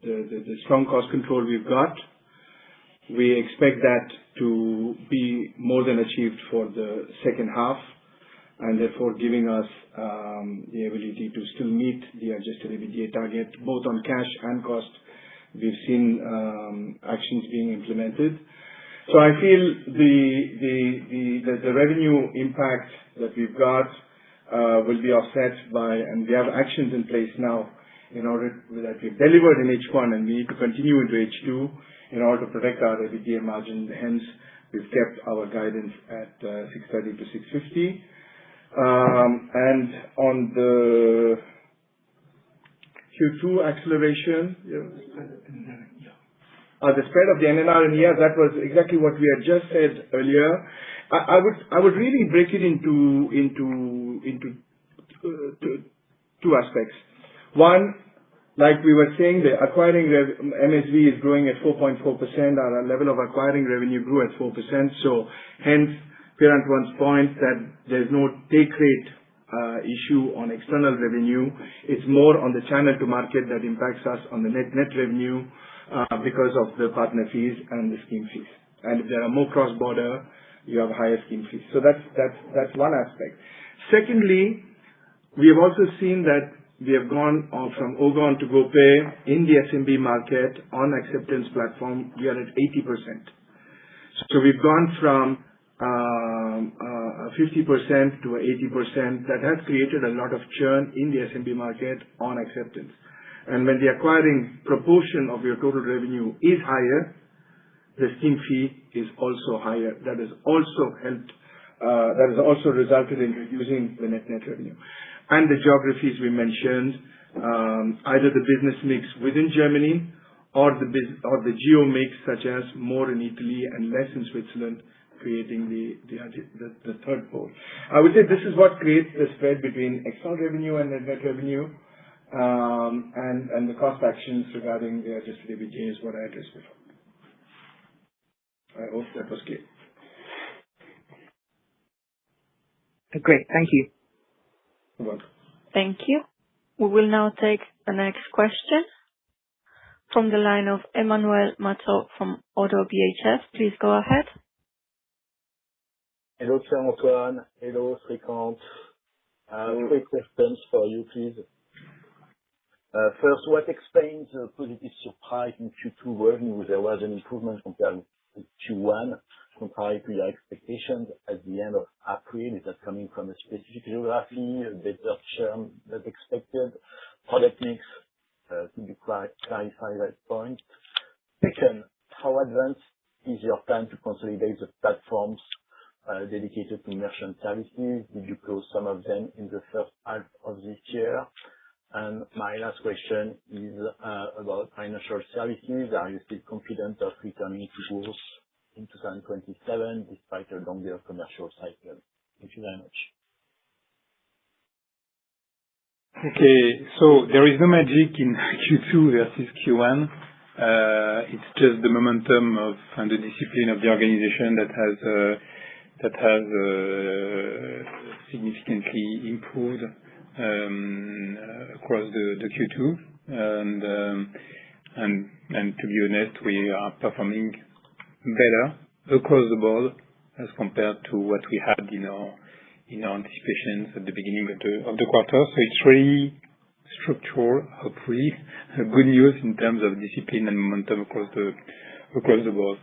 the strong cost control we've got. We expect that to be more than achieved for the second half, and therefore giving us the ability to still meet the adjusted EBITDA target, both on cash and cost. We've seen actions being implemented. So I feel the revenue impact that we've got will be offset by, and we have actions in place now in order that we've delivered in H1, and we need to continue into H2 in order to protect our EBITDA margin. Hence, we've kept our guidance at 630 to 650. And on the Q2 acceleration, the spread of the NNR, and that was exactly what we had just said earlier. I would really break it into two aspects. One, like we were saying, the acquiring MSV is growing at 4.4%. Our level of acquiring revenue grew at 4%. So hence, Pierre Antoine's point that there's no take rate issue on external revenue. It's more on the channel to market that impacts us on the net revenue because of the partner fees and the scheme fees. And if there are more cross-border, you have higher scheme fees. So that's one aspect. Secondly, we have also seen that we have gone from Ogon to GoPay in the SMB market on acceptance platform. We are at 80%. So we've gone from 50% to 80%. That has created a lot of churn in the SMB market on acceptance. And when the acquiring proportion of your total revenue is higher, the scheme fee is also higher. That has also helped that has also resulted in reducing the net revenue. And the geographies we mentioned, either the business mix within Germany or the geo mix, such as more in Italy and less in Switzerland, creating the third pole. I would say this is what creates the spread between external revenue and net revenue, and the cost actions regarding the adjusted EBITDA is what I addressed before. I hope that was clear. Great. Thank you. You're welcome. Thank you. We will now take the next question from the line of Emmanuel Matot from ODDO BHF. Please go ahead. Hello, Pierre-Antoine. Hello, Srikanth. 3 questions for you, please. First, what explains the positive surprise in Q2 revenue? There was an improvement compared to Q1, compared to your expectations at the end of April. Is that coming from a specific geography, a better churn than expected, product mix? Could you clarify that point? Second, how advanced is your plan to consolidate the platforms dedicated to merchant services? Did you close some of them in the first half of this year? And my last question is about financial services. Are you still confident of returning to growth in 2027 despite a longer commercial cycle? Thank you very much. Okay, so there is no magic in Q2 versus Q1. It's just the momentum and the discipline of the organization that has significantly improved across the Q2, and to be honest, we are performing better across the board as compared to what we had in our anticipations at the beginning of the quarter. So it's really structural, hopefully good news in terms of discipline and momentum across the board.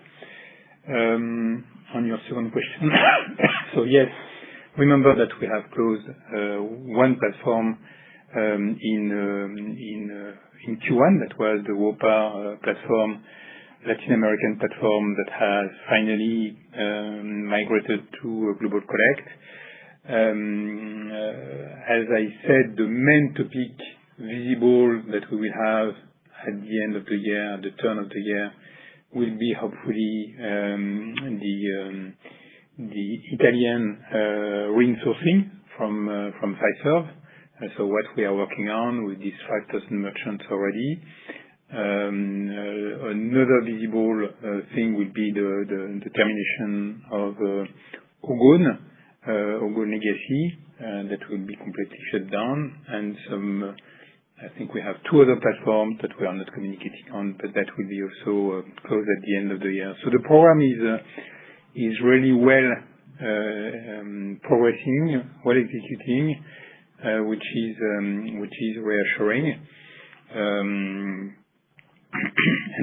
On your second question, so yes, remember that we have closed one platform in Q1. That was the WOPA platform, Latin American platform that has finally migrated to Global Collect. As I said, the main topic visible that we will have at the end of the year, at the turn of the year, will be hopefully the Italian reinsourcing from Fiserv. So what we are working on with these 5,000 merchants already. Another visible thing will be the termination of Ogone legacy that will be completely shut down, and some. I think we have 2 other platforms that we are not communicating on, but that will be also closed at the end of the year. So the program is really well progressing, well executing, which is reassuring. And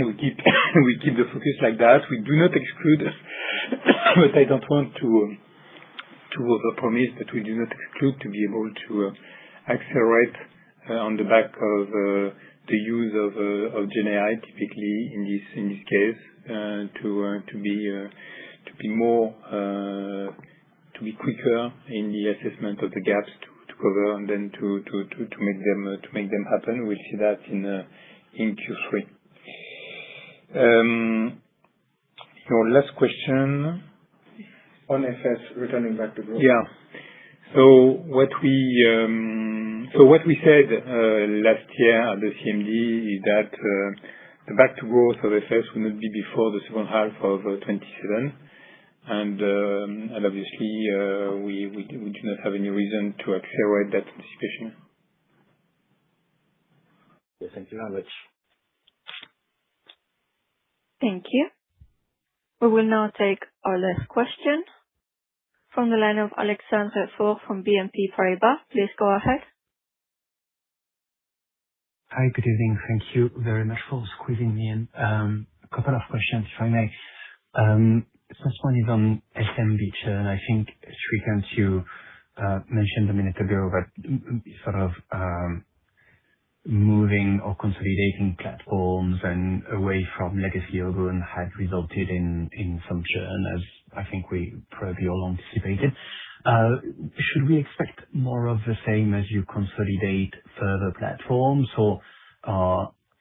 we keep the focus like that. We do not exclude, but I don't want to overpromise, but we do not exclude to be able to accelerate on the back of the use of GenAI, typically in this case, to be more to be quicker in the assessment of the gaps to cover, and then to make them happen. We'll see that in Q3. Your last question on FS returning back to growth. Yeah. So what we said last year at the CMD is that the back to growth of FS will not be before the second half of 27, and obviously we do not have any reason to accelerate that anticipation. Yes, thank you very much. Thank you. We will now take our last question from the line of Alexandre Faure from BNP Paribas. Please go ahead. Hi, good evening. Thank you very much for squeezing me in. A couple of questions, if I may. First one is on SMB churn. I think, Srikanth, you mentioned a minute ago that sort of moving or consolidating platforms and away from legacy Ogun had resulted in some churn, as I think we probably all anticipated. Should we expect more of the same as you consolidate further platforms, or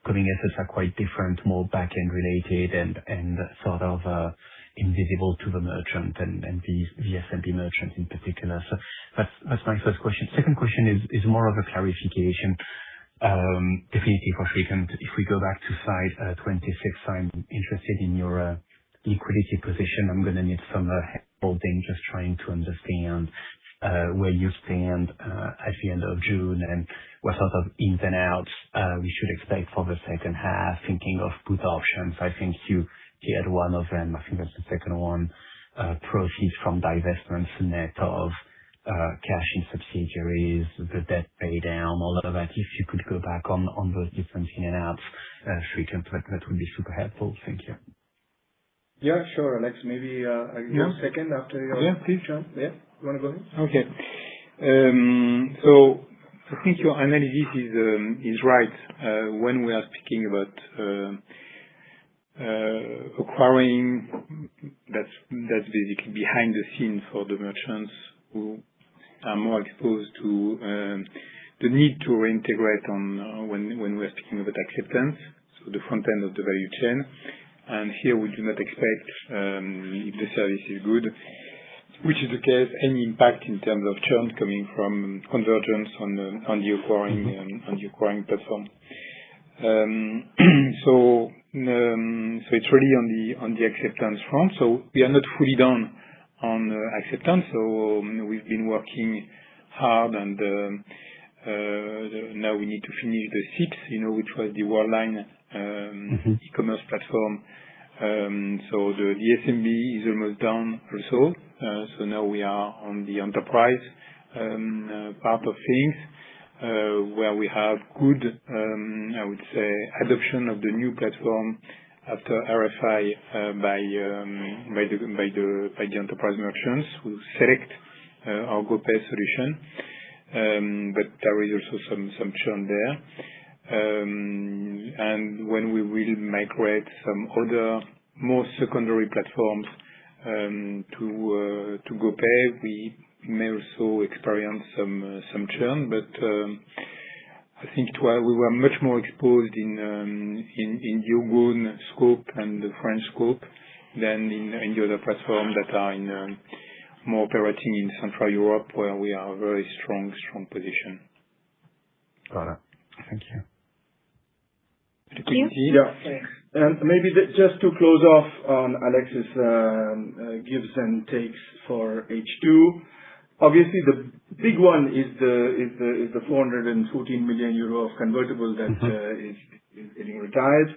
coding assets are quite different, more back-end related and sort of invisible to the merchant and the SMB merchant in particular? So that's my first question. Second question is more of a clarification. Definitely for Srikanth, if we go back to slide 26, I'm interested in your liquidity position. I'm gonna need some holding, just trying to understand where you stand at the end of June and what sort of ins and outs we should expect for the second half, thinking of put options. I think you had one of them. I think that's the second one. Proceeds from divestments, net of cash in subsidiaries, the debt pay down, all of that. If you could go back on those different in and outs, Srikanth, that would be super helpful. Thank you. Yeah, sure, Alex. Maybe I'll go second after your... Yeah, please. Yeah. You want to go ahead? Okay. So I think your analysis is right. When we are speaking about acquiring, that's basically behind the scenes for the merchants who are more exposed to the need to reintegrate on when we are speaking about acceptance, so the front end of the value chain. And here we do not expect, if the service is good, which is the case, any impact in terms of churn coming from convergence on the acquiring platform. So it's really on the acceptance front. So we are not fully done on acceptance. So we've been working hard, and now we need to finish the SIPS, which was the Worldline e-commerce platform. So the SMB is almost done also. So now we are on the enterprise part of things, where we have good, I would say, adoption of the new platform after RFI by the enterprise merchants who select our GoPay solution. But there is also some churn there. And when we will migrate some other more secondary platforms to GoPay, we may also experience some churn. But I think we were much more exposed in the Ogun scope and the French scope than in the other platforms that are more operating in Central Europe, where we are a very strong position. Got it. Thank you. Yeah, thanks. And maybe just to close off on Alex's gives and takes for H2. Obviously, the big one is the 414 million euro of convertible that is getting retired.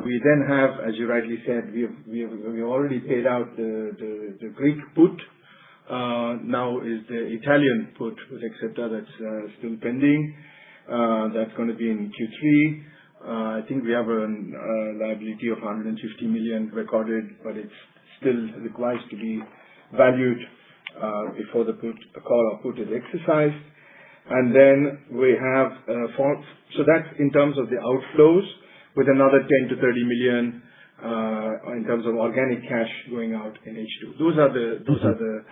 We then have, as you rightly said, we have already paid out the Greek put. Now is the Italian put with Accepta that's still pending. That's going to be in Q3. I think we have a liability of 150 million recorded, but it still requires to be valued before the call or put is exercised. And then we have so that's in terms of the outflows, with another 10 to 30 million in terms of organic cash going out in H2. Those are the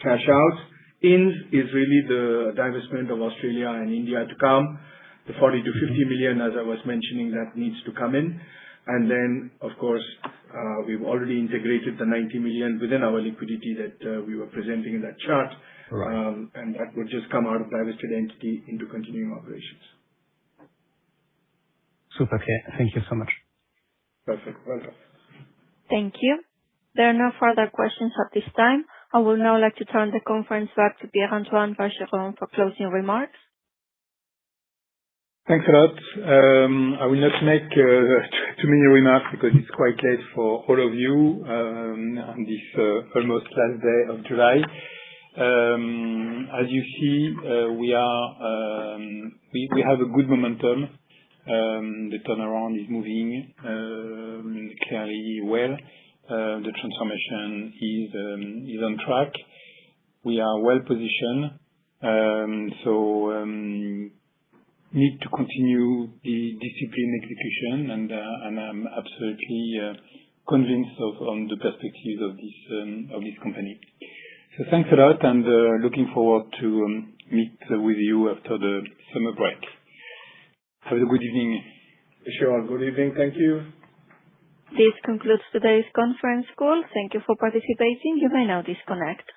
cash outs. Ins is really the divestment of Australia and India to come. The 40 to 50 million, as I was mentioning, that needs to come in. And then, of course, we've already integrated the 90 million within our liquidity that we were presenting in that chart. Right. And that would just come out of divested entity into continuing operations. Super clear. Thank you so much. Perfect. Welcome. Thank you. There are no further questions at this time. I would now like to turn the conference back to Pierre-Antoine Vacheron for closing remarks. Thanks a lot. I will not make too many remarks because it's quite late for all of you on this almost last day of July. As you see, we have a good momentum. The turnaround is moving clearly well. The transformation is on track. We are well positioned. So need to continue the discipline execution, and I'm absolutely convinced on the perspectives of this company. So thanks a lot, and looking forward to meet with you after the summer break. Have a good evening. Sure. Good evening. Thank you. This concludes today's conference call. Thank you for participating. You may now disconnect.